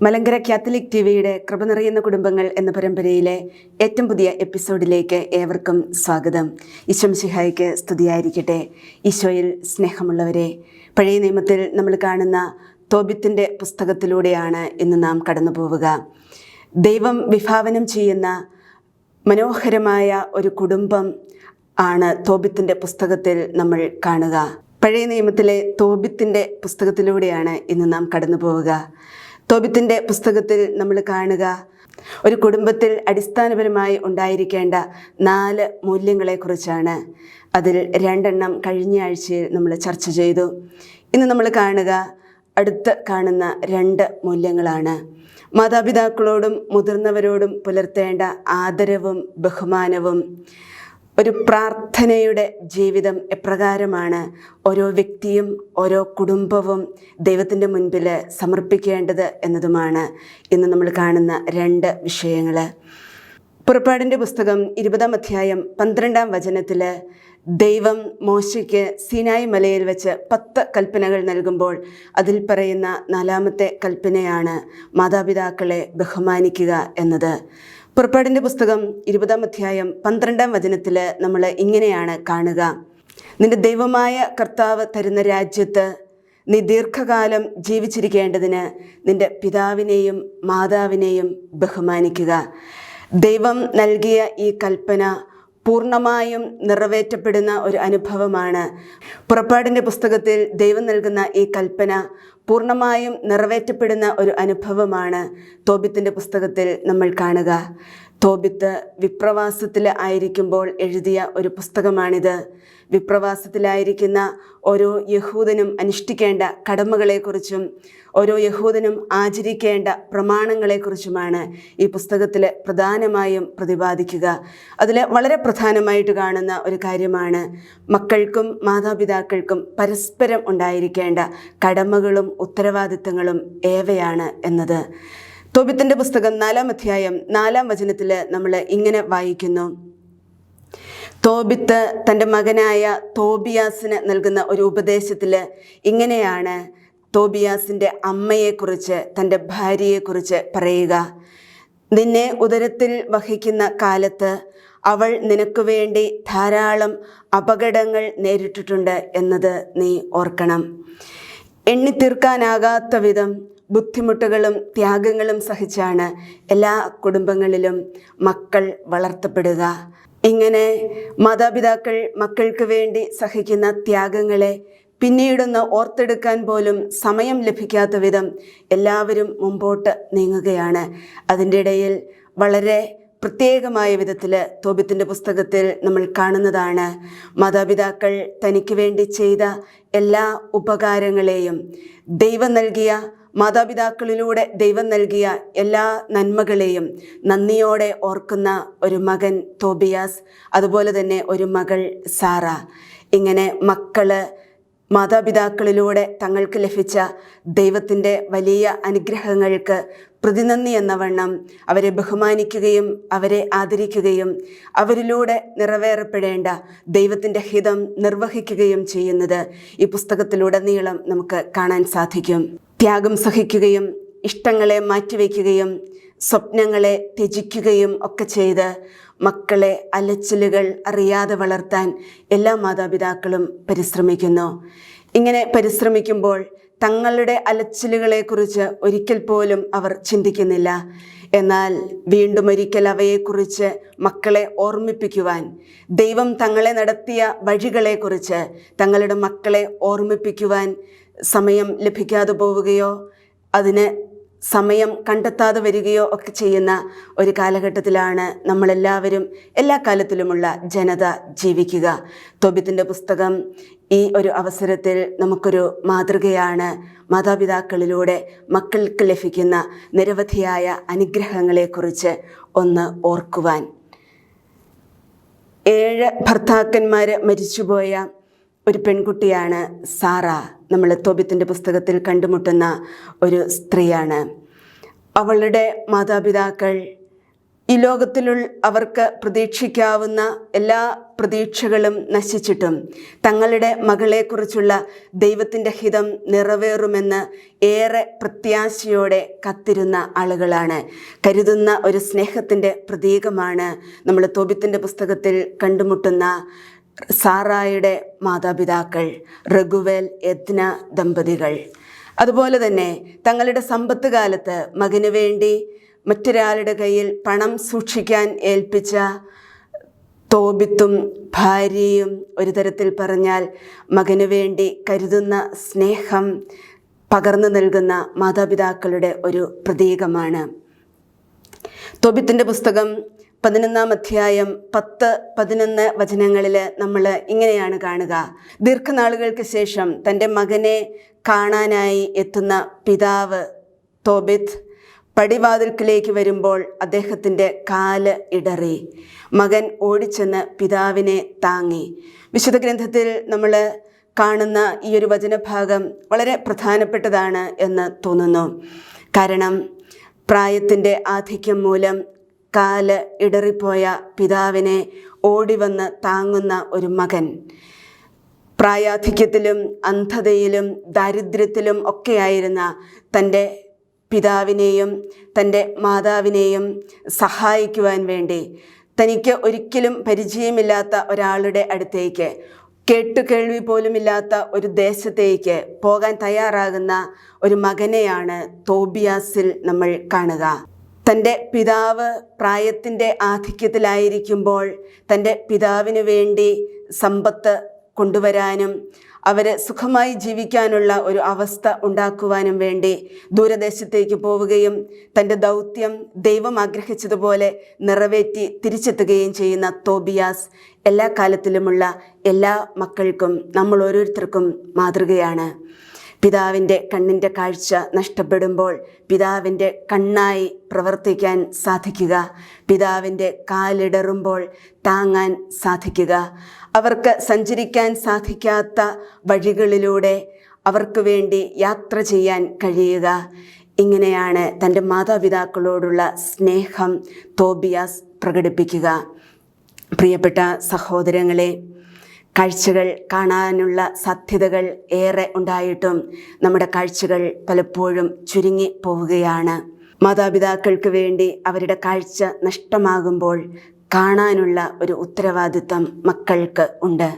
Malankara Catholic ടിവിയുടെ കൃപ നിറയുന്ന കുടുംബങ്ങൾ എന്ന പരമ്പരയിലെ ഏറ്റവും പുതിയ എപ്പിസോഡിലേക്ക് ഏവർക്കും സ്വാഗതം. ഈശോ മിശിഹായ്ക്ക് സ്തുതിയായിരിക്കട്ടെ. ഈശോയിൽ സ്നേഹമുള്ളവരെ, പഴയ നിയമത്തിൽ നമ്മൾ കാണുന്ന തോബിത്തിൻ്റെ പുസ്തകത്തിലൂടെയാണ് ഇന്ന് നാം കടന്നു പോവുക. ദൈവം വിഭാവനം ചെയ്യുന്ന മനോഹരമായ ഒരു കുടുംബം ആണ് തോബിത്തിൻ്റെ പുസ്തകത്തിൽ നമ്മൾ കാണുക. പഴയ നിയമത്തിലെ തോബിത്തിൻ്റെ പുസ്തകത്തിലൂടെയാണ് ഇന്ന് നാം കടന്നു പോവുക. തോബിത്തിൻ്റെ പുസ്തകത്തിൽ നമ്മൾ കാണുക ഒരു കുടുംബത്തിൽ അടിസ്ഥാനപരമായി ഉണ്ടായിരിക്കേണ്ട 4 മൂല്യങ്ങളെക്കുറിച്ചാണ്. അതിൽ 2 കഴിഞ്ഞ ആഴ്ചയിൽ നമ്മൾ ചർച്ച ചെയ്തു. ഇന്ന് നമ്മൾ അടുത്ത് കാണുന്ന 2 മൂല്യങ്ങളാണ്. മാതാപിതാക്കളോടും മുതിർന്നവരോടും പുലർത്തേണ്ട ആദരവും ബഹുമാനവും. ഒരു പ്രാർത്ഥനയുടെ ജീവിതം എപ്രകാരമാണ് ഓരോ വ്യക്തിയും ഓരോ കുടുംബവും ദൈവത്തിൻ്റെ മുൻപിൽ സമർപ്പിക്കേണ്ടത് എന്നതുമാണ് ഇന്ന് നമ്മൾ കാണുന്ന 2 വിഷയങ്ങൾ. പുറപ്പാടിൻ്റെ പുസ്തകം 20-ാം അധ്യായം 12-ാം വചനത്തിൽ ദൈവം മോശയ്ക്ക് സീനായി മലയിൽ വെച്ച് 10 കൽപ്പനകൾ നൽകുമ്പോൾ അതിൽ പറയുന്ന 4-ാമത്തെ കൽപ്പനയാണ് മാതാപിതാക്കളെ ബഹുമാനിക്കുക എന്നത്. പുറപ്പാടിൻ്റെ പുസ്തകം 20-ാം അധ്യായം 12-ാം വചനത്തിൽ നമ്മൾ ഇങ്ങനെയാണ് കാണുക: നിന്റെ ദൈവമായ കർത്താവ് തരുന്ന രാജ്യത്ത് നീ ദീർഘകാലം ജീവിച്ചിരിക്കേണ്ടതിന് നിന്റെ പിതാവിനെയും മാതാവിനെയും ബഹുമാനിക്കുക. ദൈവം നൽകിയ ഈ കൽപ്പന പൂർണ്ണമായും നിറവേറ്റപ്പെടുന്ന ഒരു അനുഭവമാണ്. പുറപ്പാടിൻ്റെ പുസ്തകത്തിൽ ദൈവം നൽകുന്ന ഈ കൽപ്പന പൂർണ്ണമായും നിറവേറ്റപ്പെടുന്ന ഒരു അനുഭവമാണ് തോബിത്തിൻ്റെ പുസ്തകത്തിൽ നമ്മൾ കാണുക. തോബിത്ത് വിപ്രവാസത്തിൽ ആയിരിക്കുമ്പോൾ എഴുതിയ ഒരു പുസ്തകമാണിത്. വിപ്രവാസത്തിലായിരിക്കുന്ന ഓരോ യഹൂദനും അനുഷ്ഠിക്കേണ്ട കടമകളെക്കുറിച്ചും ഓരോ യഹൂദനും ആചരിക്കേണ്ട പ്രമാണങ്ങളെക്കുറിച്ചുമാണ് ഈ പുസ്തകത്തിൽ പ്രധാനമായും പ്രതിപാദിക്കുക. അതിൽ വളരെ പ്രധാനമായിട്ട് കാണുന്ന ഒരു കാര്യമാണ് മക്കൾക്കും മാതാപിതാക്കൾക്കും പരസ്പരം ഉണ്ടായിരിക്കേണ്ട കടമകളും ഉത്തരവാദിത്തങ്ങളും ഏവയാണ് എന്നത്. തോബിത്തിൻ്റെ പുസ്തകം 4-ാം അധ്യായം 4-ാം വചനത്തിൽ നമ്മൾ ഇങ്ങനെ വായിക്കുന്നു: തോബിത്ത് തൻ്റെ മകനായ തോബിയാസിന് നൽകുന്ന ഒരു ഉപദേശത്തിൽ ഇങ്ങനെയാണ് തോബിയാസിൻ്റെ അമ്മയെക്കുറിച്ച്, തൻ്റെ ഭാര്യയെക്കുറിച്ച് പറയുക: നിന്നെ ഉദരത്തിൽ വഹിക്കുന്ന കാലത്ത് അവൾ നിനക്ക് വേണ്ടി ധാരാളം അപകടങ്ങൾ നേരിട്ടിട്ടുണ്ട് എന്നത് നീ ഓർക്കണം. എണ്ണിത്തീർക്കാനാകാത്ത വിധം ബുദ്ധിമുട്ടുകളും ത്യാഗങ്ങളും സഹിച്ചാണ് എല്ലാ കുടുംബങ്ങളിലും മക്കൾ വളർത്തപ്പെടുക. ഇങ്ങനെ മാതാപിതാക്കൾ മക്കൾക്ക് വേണ്ടി സഹിക്കുന്ന ത്യാഗങ്ങളെ പിന്നീടൊന്ന് ഓർത്തെടുക്കാൻ പോലും സമയം ലഭിക്കാത്ത വിധം എല്ലാവരും മുമ്പോട്ട് നീങ്ങുകയാണ്. അതിൻ്റെ ഇടയിൽ വളരെ പ്രത്യേകമായ വിധത്തിൽ തോബിത്തിൻ്റെ പുസ്തകത്തിൽ നമ്മൾ കാണുന്നതാണ് മാതാപിതാക്കൾ തനിക്ക് വേണ്ടി ചെയ്ത എല്ലാ ഉപകാരങ്ങളെയും, ദൈവം നൽകിയ മാതാപിതാക്കളിലൂടെ ദൈവം നൽകിയ എല്ലാ നന്മകളെയും നന്ദിയോടെ ഓർക്കുന്ന ഒരു മകൻ തോബിയാസ്, അതുപോലെ തന്നെ ഒരു മകൾ സാറ. ഇങ്ങനെ മക്കള് മാതാപിതാക്കളിലൂടെ തങ്ങൾക്ക് ലഭിച്ച ദൈവത്തിൻ്റെ വലിയ അനുഗ്രഹങ്ങൾക്ക് പ്രതിനന്ദി എന്നവണ്ണം അവരെ ബഹുമാനിക്കുകയും അവരെ ആദരിക്കുകയും അവരിലൂടെ നിറവേറപ്പെടേണ്ട ദൈവത്തിൻ്റെ ഹിതം നിർവഹിക്കുകയും ചെയ്യുന്നത് ഈ പുസ്തകത്തിലുടനീളം നമുക്ക് കാണാൻ സാധിക്കും. ത്യാഗം സഹിക്കുകയും ഇഷ്ടങ്ങളെ മാറ്റിവെക്കുകയും സ്വപ്നങ്ങളെ ത്യജിക്കുകയും ഒക്കെ ചെയ്ത് മക്കളെ അലച്ചിലുകൾ അറിയാതെ വളർത്താൻ എല്ലാ മാതാപിതാക്കളും പരിശ്രമിക്കുന്നു. ഇങ്ങനെ പരിശ്രമിക്കുമ്പോൾ തങ്ങളുടെ അലച്ചിലുകളെക്കുറിച്ച് ഒരിക്കൽ പോലും അവർ ചിന്തിക്കുന്നില്ല. എന്നാൽ വീണ്ടും ഒരിക്കൽ അവയെക്കുറിച്ച് മക്കളെ ഓർമ്മിപ്പിക്കുവാൻ, ദൈവം തങ്ങളെ നടത്തിയ വഴികളെക്കുറിച്ച് തങ്ങളുടെ മക്കളെ ഓർമ്മിപ്പിക്കുവാൻ സമയം ലഭിക്കാതെ പോവുകയോ അതിന് സമയം കണ്ടെത്താതെ വരികയോ ഒക്കെ ചെയ്യുന്ന ഒരു കാലഘട്ടത്തിലാണ് നമ്മളെല്ലാവരും എല്ലാ കാലത്തിലുമുള്ള ജനത ജീവിക്കുക. തോബിത്തിൻ്റെ പുസ്തകം ഈ ഒരു അവസരത്തിൽ നമുക്കൊരു മാതൃകയാണ്. മാതാപിതാക്കളിലൂടെ മക്കൾക്ക് ലഭിക്കുന്ന നിരവധിയായ അനുഗ്രഹങ്ങളെക്കുറിച്ച് ഒന്ന് ഓർക്കുവാൻ. 7 ഭർത്താക്കന്മാർ മരിച്ചുപോയ ഒരു പെൺകുട്ടിയാണ് സാറ. നമ്മൾ തോബിത്തിൻ്റെ പുസ്തകത്തിൽ കണ്ടുമുട്ടുന്ന ഒരു സ്ത്രീയാണ്. അവളുടെ മാതാപിതാക്കൾ ഈ ലോകത്തിലുള്ള അവർക്ക് പ്രതീക്ഷിക്കാവുന്ന എല്ലാ പ്രതീക്ഷകളും നശിച്ചിട്ടും തങ്ങളുടെ മകളെക്കുറിച്ചുള്ള ദൈവത്തിൻ്റെ ഹിതം നിറവേറുമെന്ന് ഏറെ പ്രത്യാശയോടെ കത്തിരുന്ന ആളുകളാണ്. കരുതുന്ന ഒരു സ്നേഹത്തിൻ്റെ പ്രതീകമാണ് നമ്മൾ തോബിത്തിൻ്റെ പുസ്തകത്തിൽ കണ്ടുമുട്ടുന്ന സാറായുടെ മാതാപിതാക്കൾ, റഗുവേൽ എദ്ന ദമ്പതികൾ. അതുപോലെ തന്നെ തങ്ങളുടെ സമ്പത്ത് കാലത്ത് മകന് വേണ്ടി മറ്റൊരാളുടെ കയ്യിൽ പണം സൂക്ഷിക്കാൻ ഏൽപ്പിച്ച തോബിത്തും ഭാര്യയും ഒരു തരത്തിൽ പറഞ്ഞാൽ മകന് വേണ്ടി കരുതുന്ന സ്നേഹം പകർന്നു നൽകുന്ന മാതാപിതാക്കളുടെ ഒരു പ്രതീകമാണ്. തോബിത്തിൻ്റെ പുസ്തകം 11-ാം അധ്യായം 10-11 വചനങ്ങളിൽ നമ്മൾ ഇങ്ങനെയാണ് കാണുക. ദീർഘനാളുകൾക്ക് ശേഷം തൻ്റെ മകനെ കാണാനായി എത്തുന്ന പിതാവ് തോബിത്ത് പടിവാതിൽക്കിലേക്ക് വരുമ്പോൾ അദ്ദേഹത്തിൻ്റെ കാല് ഇടറി. മകൻ ഓടിച്ചെന്ന് പിതാവിനെ താങ്ങി. വിശുദ്ധ ഗ്രന്ഥത്തിൽ നമ്മൾ കാണുന്ന ഈ ഒരു വചനഭാഗം വളരെ പ്രധാനപ്പെട്ടതാണ് എന്ന് തോന്നുന്നു. കാരണം പ്രായത്തിൻ്റെ ആധിക്യം മൂലം കാല് ഇടറിപ്പോയ പിതാവിനെ ഓടിവന്ന് താങ്ങുന്ന ഒരു മകൻ, പ്രായാധിക്യത്തിലും അന്ധതയിലും ദാരിദ്ര്യത്തിലും ഒക്കെയായിരുന്ന തൻ്റെ പിതാവിനെയും തൻ്റെ മാതാവിനെയും സഹായിക്കുവാൻ വേണ്ടി തനിക്ക് ഒരിക്കലും പരിചയമില്ലാത്ത ഒരാളുടെ അടുത്തേക്ക്, കേട്ടുകേൾവി പോലുമില്ലാത്ത ഒരു ദേശത്തേക്ക് പോകാൻ തയ്യാറാകുന്ന ഒരു മകനെയാണ് തോബിയാസിൽ നമ്മൾ കാണുക. തൻ്റെ പിതാവ് പ്രായത്തിൻ്റെ ആധിക്യത്തിലായിരിക്കുമ്പോൾ തൻ്റെ പിതാവിന് വേണ്ടി സമ്പത്ത് കൊണ്ടുവരാനും അവരെ സുഖമായി ജീവിക്കാനുള്ള ഒരു അവസ്ഥ ഉണ്ടാക്കുവാനും വേണ്ടി ദൂരദേശത്തേക്ക് പോവുകയും തൻ്റെ ദൗത്യം ദൈവം ആഗ്രഹിച്ചതുപോലെ നിറവേറ്റി തിരിച്ചെത്തുകയും ചെയ്യുന്ന തോബിയാസ് എല്ലാ കാലത്തിലുമുള്ള എല്ലാ മക്കൾക്കും നമ്മൾ ഓരോരുത്തർക്കും മാതൃകയാണ്. പിതാവിൻ്റെ കണ്ണിൻ്റെ കാഴ്ച നഷ്ടപ്പെടുമ്പോൾ പിതാവിൻ്റെ കണ്ണായി പ്രവർത്തിക്കാൻ സാധിക്കുക, പിതാവിൻ്റെ കാലിടറുമ്പോൾ താങ്ങാൻ സാധിക്കുക, അവർക്ക് സഞ്ചരിക്കാൻ സാധിക്കാത്ത വഴികളിലൂടെ അവർക്ക് വേണ്ടി യാത്ര ചെയ്യാൻ കഴിയുക. ഇങ്ങനെയാണ് തൻ്റെ മാതാപിതാക്കളോടുള്ള സ്നേഹം തോബിയാസ് പ്രകടിപ്പിക്കുക. പ്രിയപ്പെട്ട സഹോദരങ്ങളെ, കാഴ്ചകൾ കാണാനുള്ള സാധ്യതകൾ ഏറെ ഉണ്ടായിട്ടും നമ്മുടെ കാഴ്ചകൾ പലപ്പോഴും ചുരുങ്ങി പോവുകയാണ്. മാതാപിതാക്കൾക്ക് വേണ്ടി അവരുടെ കാഴ്ച നഷ്ടമാകുമ്പോൾ കാണാനുള്ള ഒരു ഉത്തരവാദിത്വം മക്കൾക്ക് ഉണ്ട്.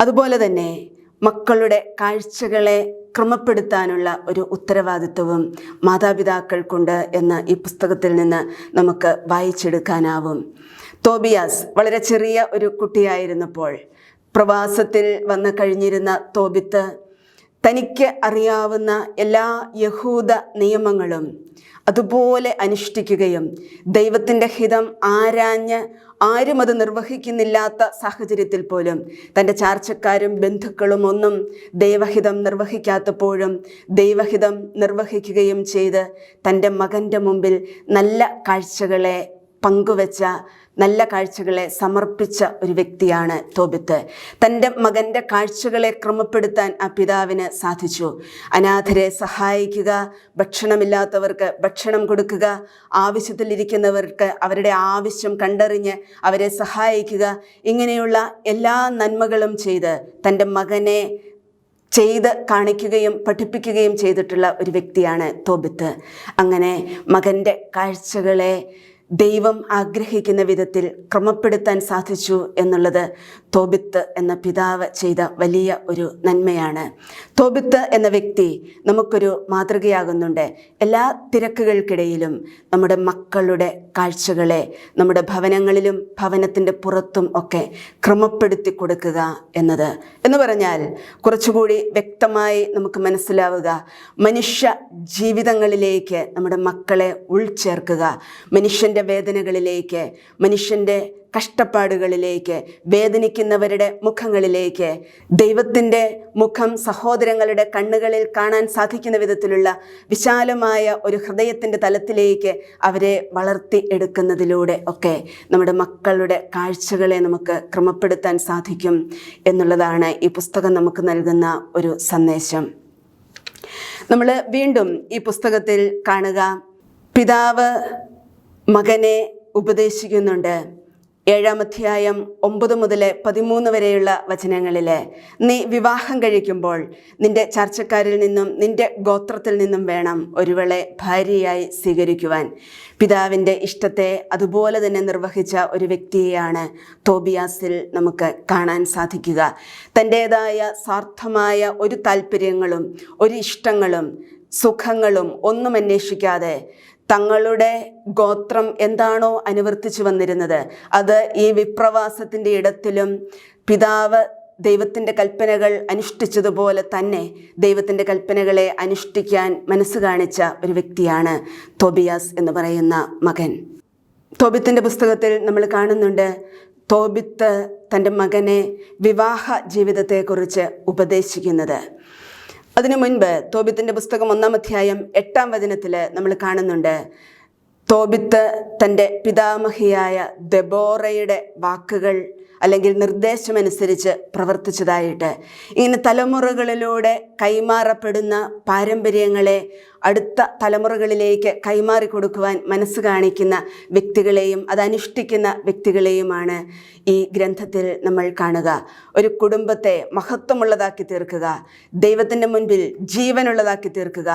അതുപോലെ തന്നെ മക്കളുടെ കാഴ്ചകളെ ക്രമപ്പെടുത്താനുള്ള ഒരു ഉത്തരവാദിത്വവും മാതാപിതാക്കൾക്കുണ്ട് എന്ന് ഈ പുസ്തകത്തിൽ നിന്ന് നമുക്ക് വായിച്ചെടുക്കാനാവും. തോബിയാസ് വളരെ ചെറിയ ഒരു കുട്ടിയായിരുന്നപ്പോൾ പ്രവാസത്തിൽ വന്നു കഴിഞ്ഞിരുന്ന തോബിത്ത് തനിക്ക് അറിയാവുന്ന എല്ലാ യഹൂദ നിയമങ്ങളും അതുപോലെ അനുഷ്ഠിക്കുകയും ദൈവത്തിൻ്റെ ഹിതം ആരാഞ്ഞ് ആരും അത് നിർവഹിക്കുന്നില്ലാത്ത സാഹചര്യത്തിൽ പോലും തൻ്റെ ചാർച്ചക്കാരും ബന്ധുക്കളും ഒന്നും ദൈവഹിതം നിർവഹിക്കാത്തപ്പോഴും ദൈവഹിതം നിർവഹിക്കുകയും ചെയ്ത് തൻ്റെ മകൻ്റെ മുമ്പിൽ നല്ല കാഴ്ചകളെ പങ്കുവെച്ച, നല്ല കാഴ്ചകളെ സമർപ്പിച്ച ഒരു വ്യക്തിയാണ് തോബിത്ത്. തൻ്റെ മകൻ്റെ കാഴ്ചകളെ ക്രമപ്പെടുത്താൻ ആ പിതാവിന് സാധിച്ചു. അനാഥരെ സഹായിക്കുക, ഭക്ഷണമില്ലാത്തവർക്ക് ഭക്ഷണം കൊടുക്കുക, ആവശ്യത്തിലിരിക്കുന്നവർക്ക് അവരുടെ ആവശ്യം കണ്ടറിഞ്ഞ് അവരെ സഹായിക്കുക, ഇങ്ങനെയുള്ള എല്ലാ നന്മകളും ചെയ്ത് തൻ്റെ മകനെ ചെയ്ത് കാണിക്കുകയും പഠിപ്പിക്കുകയും ചെയ്തിട്ടുള്ള ഒരു വ്യക്തിയാണ് തോബിത്ത്. അങ്ങനെ മകൻ്റെ കാഴ്ചകളെ ദൈവം ആഗ്രഹിക്കുന്ന വിധത്തിൽ ക്രമപ്പെടുത്താൻ സാധിച്ചു എന്നുള്ളത് തോബിത്ത് എന്ന പിതാവ് ചെയ്ത വലിയ ഒരു നന്മയാണ്. തോബിത്ത് എന്ന വ്യക്തി നമുക്കൊരു മാതൃകയാകുന്നുണ്ട്. എല്ലാ തിരക്കുകൾക്കിടയിലും നമ്മുടെ മക്കളുടെ കാഴ്ചകളെ നമ്മുടെ ഭവനങ്ങളിലും ഭവനത്തിൻ്റെ പുറത്തും ഒക്കെ ക്രമപ്പെടുത്തി കൊടുക്കുക എന്ന് പറഞ്ഞാൽ കുറച്ചുകൂടി വ്യക്തമായി നമുക്ക് മനസ്സിലാവുക, മനുഷ്യ ജീവിതങ്ങളിലേക്ക് നമ്മുടെ മക്കളെ ഉൾച്ചേർക്കുക, മനുഷ്യൻ്റെ വേദനകളിലേക്ക്, മനുഷ്യൻ്റെ കഷ്ടപ്പാടുകളിലേക്ക്, വേദനിക്കുന്നവരുടെ മുഖങ്ങളിലേക്ക് ദൈവത്തിൻ്റെ മുഖം സഹോദരങ്ങളുടെ കണ്ണുകളിൽ കാണാൻ സാധിക്കുന്ന വിധത്തിലുള്ള വിശാലമായ ഒരു ഹൃദയത്തിൻ്റെ തലത്തിലേക്ക് അവരെ വളർത്തി എടുക്കുന്നതിലൂടെ ഒക്കെ നമ്മുടെ മക്കളുടെ കാഴ്ചകളെ നമുക്ക് ക്രമപ്പെടുത്താൻ സാധിക്കും എന്നുള്ളതാണ് ഈ പുസ്തകം നമുക്ക് നൽകുന്ന ഒരു സന്ദേശം. നമ്മൾ വീണ്ടും ഈ പുസ്തകത്തിൽ കാണുക, പിതാവ് മകനെ ഉപദേശിക്കുന്നുണ്ട്. 7-ാം അധ്യായം 9 മുതൽ 13 വരെയുള്ള വചനങ്ങളിൽ നീ വിവാഹം കഴിക്കുമ്പോൾ നിന്റെ ചർച്ചക്കാരിൽ നിന്നും നിന്റെ ഗോത്രത്തിൽ നിന്നും വേണം ഒരുവളെ ഭാര്യയായി സ്വീകരിക്കുവാൻ. പിതാവിൻ്റെ ഇഷ്ടത്തെ അതുപോലെ തന്നെ നിർവഹിച്ച ഒരു വ്യക്തിയെയാണ് തോബിയാസിൽ നമുക്ക് കാണാൻ സാധിക്കുക. തൻ്റേതായ സ്വാർത്ഥമായ ഒരു താല്പര്യങ്ങളും ഒരു ഇഷ്ടങ്ങളും സുഖങ്ങളും ഒന്നും അന്വേഷിക്കാതെ തങ്ങളുടെ ഗോത്രം എന്താണോ അനുവർത്തിച്ചു വന്നിരുന്നത് അത് ഈ വിപ്രവാസത്തിൻ്റെ ഇടത്തിലും പിതാവ് ദൈവത്തിൻ്റെ കൽപ്പനകൾ അനുഷ്ഠിച്ചതുപോലെ തന്നെ ദൈവത്തിൻ്റെ കൽപ്പനകളെ അനുഷ്ഠിക്കാൻ മനസ്സ് കാണിച്ച ഒരു വ്യക്തിയാണ് തോബിയാസ് എന്ന് പറയുന്ന മകൻ. തോബിത്തിൻ്റെ പുസ്തകത്തിൽ നമ്മൾ കാണുന്നുണ്ട് തോബിത്ത് തൻ്റെ മകനെ വിവാഹ ജീവിതത്തെക്കുറിച്ച് ഉപദേശിക്കുന്നത്. അതിനു മുൻപ് തോബിത്തിൻ്റെ പുസ്തകം 1-ാം അധ്യായം 8-ാം വചനത്തിൽ നമ്മൾ കാണുന്നുണ്ട് തോബിത്ത് തൻ്റെ പിതാമഹിയായ ദെബോറയുടെ വാക്കുകൾ അല്ലെങ്കിൽ നിർദ്ദേശമനുസരിച്ച് പ്രവർത്തിച്ചതായിട്ട്. ഇങ്ങനെ തലമുറകളിലൂടെ കൈമാറപ്പെടുന്ന പാരമ്പര്യങ്ങളെ അടുത്ത തലമുറകളിലേക്ക് കൈമാറി കൊടുക്കുവാൻ മനസ്സ് കാണിക്കുന്ന വ്യക്തികളെയും അതനുഷ്ഠിക്കുന്ന വ്യക്തികളെയുമാണ് ഈ ഗ്രന്ഥത്തിൽ നമ്മൾ കാണുക. ഒരു കുടുംബത്തെ മഹത്വമുള്ളതാക്കി തീർക്കുക, ദൈവത്തിൻ്റെ മുൻപിൽ ജീവനുള്ളതാക്കി തീർക്കുക,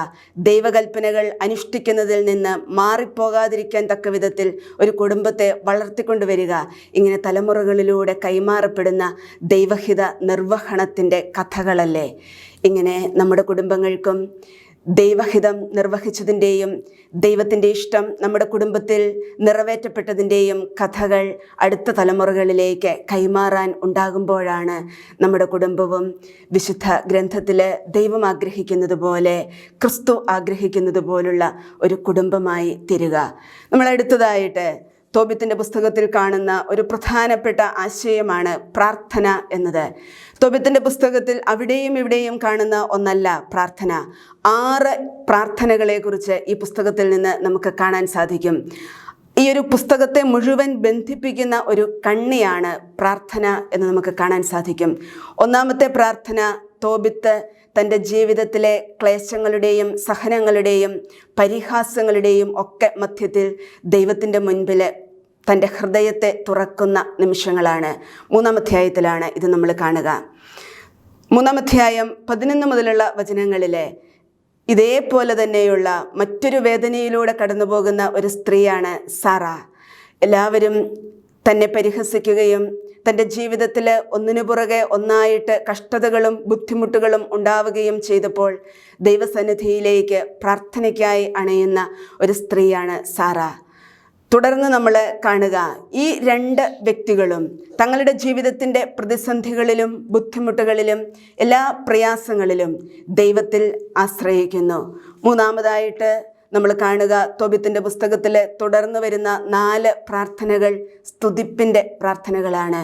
ദൈവകൽപ്പനകൾ അനുഷ്ഠിക്കുന്നതിൽ നിന്ന് മാറിപ്പോകാതിരിക്കാൻ തക്ക വിധത്തിൽ ഒരു കുടുംബത്തെ വളർത്തിക്കൊണ്ടുവരിക. ഇങ്ങനെ തലമുറകളിലൂടെ കൈമാറപ്പെടുന്ന ദൈവഹിത നിർവഹണത്തിൻ്റെ കഥകളല്ലേ. ഇങ്ങനെ നമ്മുടെ കുടുംബങ്ങൾക്കും ദൈവഹിതം നിർവഹിച്ചതിൻ്റെയും ദൈവത്തിൻ്റെ ഇഷ്ടം നമ്മുടെ കുടുംബത്തിൽ നിറവേറ്റപ്പെട്ടതിൻ്റെയും കഥകൾ അടുത്ത തലമുറകളിലേക്ക് കൈമാറാൻ ഉണ്ടാകുമ്പോഴാണ് നമ്മുടെ കുടുംബവും വിശുദ്ധ ഗ്രന്ഥത്തിൽ ദൈവം ആഗ്രഹിക്കുന്നത് പോലെ ക്രിസ്തു ആഗ്രഹിക്കുന്നത് പോലുള്ള ഒരു കുടുംബമായി തീരുക. നമ്മൾ അടുത്തതായിട്ട് തോബിത്തിൻ്റെ പുസ്തകത്തിൽ കാണുന്ന ഒരു പ്രധാനപ്പെട്ട ആശയമാണ് പ്രാർത്ഥന എന്നത്. തോബിത്തിൻ്റെ പുസ്തകത്തിൽ അവിടെയും ഇവിടെയും കാണുന്ന ഒന്നല്ല പ്രാർത്ഥന. 6 പ്രാർത്ഥനകളെക്കുറിച്ച് ഈ പുസ്തകത്തിൽ നിന്ന് നമുക്ക് കാണാൻ സാധിക്കും. ഈ ഒരു പുസ്തകത്തെ മുഴുവൻ ബന്ധിപ്പിക്കുന്ന ഒരു കണ്ണിയാണ് പ്രാർത്ഥന എന്ന് നമുക്ക് കാണാൻ സാധിക്കും. 1-ാമത്തെ പ്രാർത്ഥന തോബിത്ത് തൻ്റെ ജീവിതത്തിലെ ക്ലേശങ്ങളുടെയും സഹനങ്ങളുടെയും പരിഹാസങ്ങളുടെയും ഒക്കെ മധ്യത്തിൽ ദൈവത്തിൻ്റെ മുൻപിൽ തൻ്റെ ഹൃദയത്തെ തുറക്കുന്ന നിമിഷങ്ങളാണ്. 3-ാം അധ്യായത്തിലാണ് ഇത് നമ്മൾ കാണുക. 3-ാം അധ്യായം 11 മുതലുള്ള വചനങ്ങളിൽ ഇതേപോലെ തന്നെയുള്ള മറ്റൊരു വേദനയിലൂടെ കടന്നു പോകുന്ന ഒരു സ്ത്രീയാണ് സാറ. എല്ലാവരും തന്നെ പരിഹസിക്കുകയും തൻ്റെ ജീവിതത്തിൽ ഒന്നിനു പുറകെ ഒന്നായിട്ട് കഷ്ടതകളും ബുദ്ധിമുട്ടുകളും ഉണ്ടാവുകയും ചെയ്തപ്പോൾ ദൈവസന്നിധിയിലേക്ക് പ്രാർത്ഥനയ്ക്കായി അണയുന്ന ഒരു സ്ത്രീയാണ് സാറ. തുടർന്ന് നമ്മൾ കാണുക ഈ 2 വ്യക്തികളും തങ്ങളുടെ ജീവിതത്തിൻ്റെ പ്രതിസന്ധികളിലും ബുദ്ധിമുട്ടുകളിലും എല്ലാ പ്രയാസങ്ങളിലും ദൈവത്തിൽ ആശ്രയിക്കുന്നു. 3-ാമതായിട്ട് നമ്മൾ കാണുക തോബിത്തിൻ്റെ പുസ്തകത്തിൽ തുടർന്ന് വരുന്ന 4 പ്രാർത്ഥനകൾ സ്തുതിപ്പിൻ്റെ പ്രാർത്ഥനകളാണ്.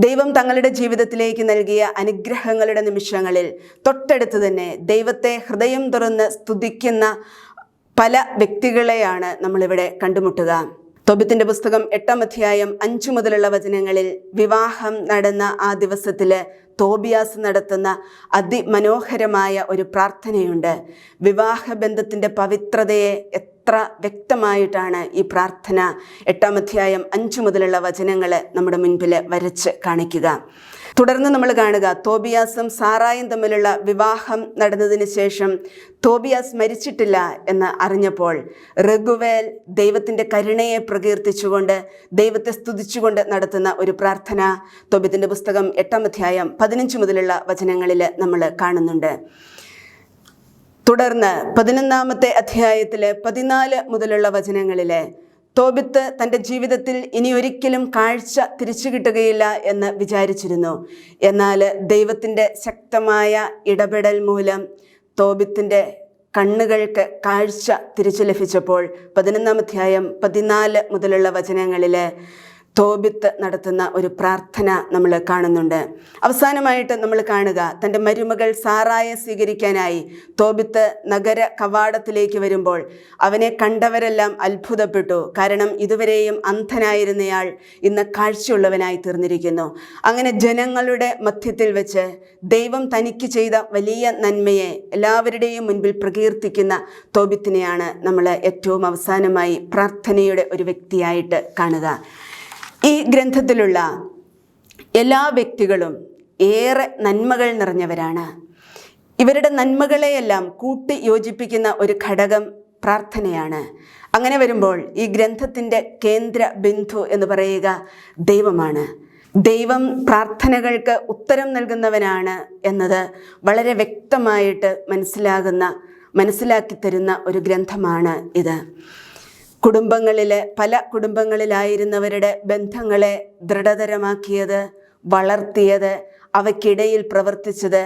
ദൈവം തങ്ങളുടെ ജീവിതത്തിലേക്ക് നൽകിയ അനുഗ്രഹങ്ങളുടെ നിമിഷങ്ങളിൽ തൊട്ടടുത്ത് തന്നെ ദൈവത്തെ ഹൃദയം തുറന്ന് സ്തുതിക്കുന്ന പല വ്യക്തികളെയാണ് നമ്മളിവിടെ കണ്ടുമുട്ടുക. തോബിത്തിൻ്റെ പുസ്തകം 8-ാം അധ്യായം 5 മുതലുള്ള വചനങ്ങളിൽ വിവാഹം നടന്ന ആ ദിവസത്തിൽ തോബിയാസ് നടത്തുന്ന അതിമനോഹരമായ ഒരു പ്രാർത്ഥനയുണ്ട്. വിവാഹബന്ധത്തിൻ്റെ പവിത്രതയെ എത്ര വ്യക്തമായിട്ടാണ് ഈ പ്രാർത്ഥന 8-ാം അധ്യായം 5 മുതലുള്ള വചനങ്ങൾ നമ്മുടെ മുൻപിൽ വരച്ച് കാണിക്കുക. തുടർന്ന് നമ്മൾ കാണുക തോബിയാസും സാറായും തമ്മിലുള്ള വിവാഹം നടന്നതിന് ശേഷം തോബിയാസ് മരിച്ചിട്ടില്ല എന്ന് അറിഞ്ഞപ്പോൾ റഗുവേൽ ദൈവത്തിൻ്റെ കരുണയെ പ്രകീർത്തിച്ചുകൊണ്ട് ദൈവത്തെ സ്തുതിച്ചുകൊണ്ട് നടത്തുന്ന ഒരു പ്രാർത്ഥന തോബിത്തിൻ്റെ പുസ്തകം 8-ാം അധ്യായം 15 മുതലുള്ള വചനങ്ങളിൽ നമ്മൾ കാണുന്നുണ്ട്. തുടർന്ന് 11-ാമത്തെ അധ്യായത്തിൽ 14 മുതലുള്ള വചനങ്ങളിൽ തോബിത്ത് തൻ്റെ ജീവിതത്തിൽ ഇനി ഒരിക്കലും കാഴ്ച തിരിച്ചു കിട്ടുകയില്ല എന്ന് വിചാരിച്ചിരുന്നു. എന്നാൽ ദൈവത്തിൻ്റെ ശക്തമായ ഇടപെടൽ മൂലം തോബിത്തിൻ്റെ കണ്ണുകൾക്ക് കാഴ്ച തിരിച്ചു ലഭിച്ചപ്പോൾ 11-ാം അധ്യായം 14 മുതലുള്ള വചനങ്ങളിൽ തോബിത്ത് നടത്തുന്ന ഒരു പ്രാർത്ഥന നമ്മൾ കാണുന്നുണ്ട്. അവസാനമായിട്ട് നമ്മൾ കാണുക തൻ്റെ മരുമകൾ സാറായെ സ്വീകരിക്കാനായി തോബിത്ത് നഗര കവാടത്തിലേക്ക് വരുമ്പോൾ അവനെ കണ്ടവരെല്ലാം അത്ഭുതപ്പെട്ടു. കാരണം ഇതുവരെയും അന്ധനായിരുന്നയാൾ ഇന്ന് കാഴ്ചയുള്ളവനായി തീർന്നിരിക്കുന്നു. അങ്ങനെ ജനങ്ങളുടെ മധ്യത്തിൽ വെച്ച് ദൈവം തനിക്ക് ചെയ്ത വലിയ നന്മയെ എല്ലാവരുടെയും മുൻപിൽ പ്രകീർത്തിക്കുന്ന തോബിത്തിനെയാണ് നമ്മൾ ഏറ്റവും അവസാനമായി പ്രാർത്ഥനയുടെ ഒരു വ്യക്തിയായിട്ട് കാണുക. ഈ ഗ്രന്ഥത്തിലുള്ള എല്ലാ വ്യക്തികളും ഏറെ നന്മകൾ നിറഞ്ഞവരാണ്. ഇവരുടെ നന്മകളെയെല്ലാം കൂട്ടി യോജിപ്പിക്കുന്ന ഒരു ഘടകം പ്രാർത്ഥനയാണ്. അങ്ങനെ വരുമ്പോൾ ഈ ഗ്രന്ഥത്തിൻ്റെ കേന്ദ്ര ബിന്ദു എന്ന് പറയുക ദൈവമാണ്. ദൈവം പ്രാർത്ഥനകൾക്ക് ഉത്തരം നൽകുന്നവനാണ് എന്നത് വളരെ വ്യക്തമായിട്ട് മനസ്സിലാക്കി തരുന്ന ഒരു ഗ്രന്ഥമാണ് ഇത്. പല കുടുംബങ്ങളിലായിരുന്നവരുടെ ബന്ധങ്ങളെ ദൃഢതരമാക്കിയത്, വളർത്തിയത്, അവയ്ക്കിടയിൽ പ്രവർത്തിച്ചത്,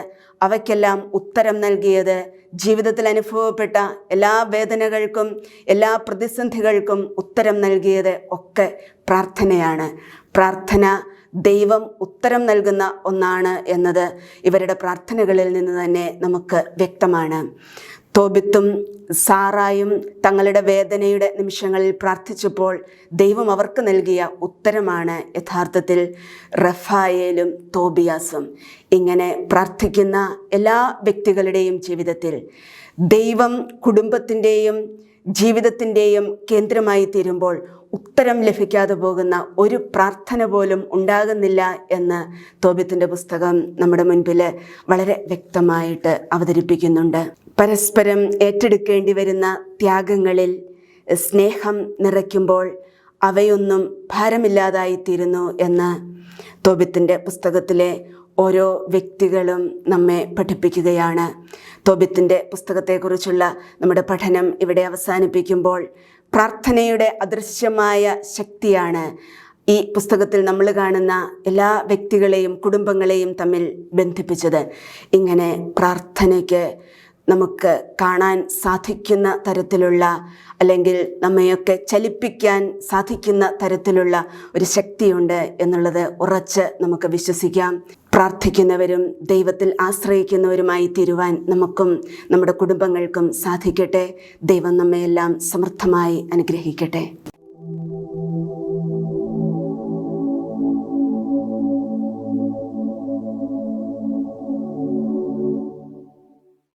അവയ്ക്കെല്ലാം ഉത്തരം നൽകിയത്, ജീവിതത്തിൽ അനുഭവപ്പെട്ട എല്ലാ വേദനകൾക്കും എല്ലാ പ്രതിസന്ധികൾക്കും ഉത്തരം നൽകിയത് ഒക്കെ പ്രാർത്ഥനയാണ്. പ്രാർത്ഥന ദൈവം ഉത്തരം നൽകുന്ന ഒന്നാണ് എന്നത് ഇവരുടെ പ്രാർത്ഥനകളിൽ നിന്ന് തന്നെ നമുക്ക് വ്യക്തമാണ്. തോബിത്തും സാറായും തങ്ങളുടെ വേദനയുടെ നിമിഷങ്ങളിൽ പ്രാർത്ഥിച്ചപ്പോൾ ദൈവം അവർക്ക് നൽകിയ ഉത്തരമാണ് യഥാർത്ഥത്തിൽ റഫായേലും തോബിയാസും. ഇങ്ങനെ പ്രാർത്ഥിക്കുന്ന എല്ലാ വ്യക്തികളുടെയും ജീവിതത്തിൽ ദൈവം കുടുംബത്തിൻ്റെയും ജീവിതത്തിൻ്റെയും കേന്ദ്രമായി തീരുമ്പോൾ ഉത്തരം ലഭിക്കാതെ പോകുന്ന ഒരു പ്രാർത്ഥന പോലും ഉണ്ടാകുന്നില്ല എന്ന് തോബിത്തിൻ്റെ പുസ്തകം നമ്മുടെ മുൻപിൽ വളരെ വ്യക്തമായിട്ട് അവതരിപ്പിക്കുന്നുണ്ട്. പരസ്പരം ഏറ്റെടുക്കേണ്ടി വരുന്ന ത്യാഗങ്ങളിൽ സ്നേഹം നിറയ്ക്കുമ്പോൾ അവയൊന്നും ഭാരമില്ലാതായിത്തീരുന്നു എന്ന് തോബിത്തിൻ്റെ പുസ്തകത്തിലെ ഓരോ വ്യക്തികളും നമ്മെ പഠിപ്പിക്കുകയാണ്. തോബിത്തിൻ്റെ പുസ്തകത്തെക്കുറിച്ചുള്ള നമ്മുടെ പഠനം ഇവിടെ അവസാനിപ്പിക്കുമ്പോൾ പ്രാർത്ഥനയുടെ അദൃശ്യമായ ശക്തിയാണ് ഈ പുസ്തകത്തിൽ നമ്മൾ കാണുന്ന എല്ലാ വ്യക്തികളെയും കുടുംബങ്ങളെയും തമ്മിൽ ബന്ധിപ്പിച്ചത്. ഇങ്ങനെ പ്രാർത്ഥനയ്ക്ക് നമുക്ക് കാണാൻ സാധിക്കുന്ന തരത്തിലുള്ള, അല്ലെങ്കിൽ നമ്മയൊക്കെ ചലിപ്പിക്കാൻ സാധിക്കുന്ന തരത്തിലുള്ള ഒരു ശക്തിയുണ്ട് എന്നുള്ളത് ഉറച്ച് നമുക്ക് വിശ്വസിക്കാം. പ്രാർത്ഥിക്കുന്നവരും ദൈവത്തിൽ ആശ്രയിക്കുന്നവരുമായി തീരുവാൻ നമുക്കും നമ്മുടെ കുടുംബങ്ങൾക്കും സാധിക്കട്ടെ. ദൈവം നമ്മയെല്ലാം സമൃദ്ധമായി അനുഗ്രഹിക്കട്ടെ.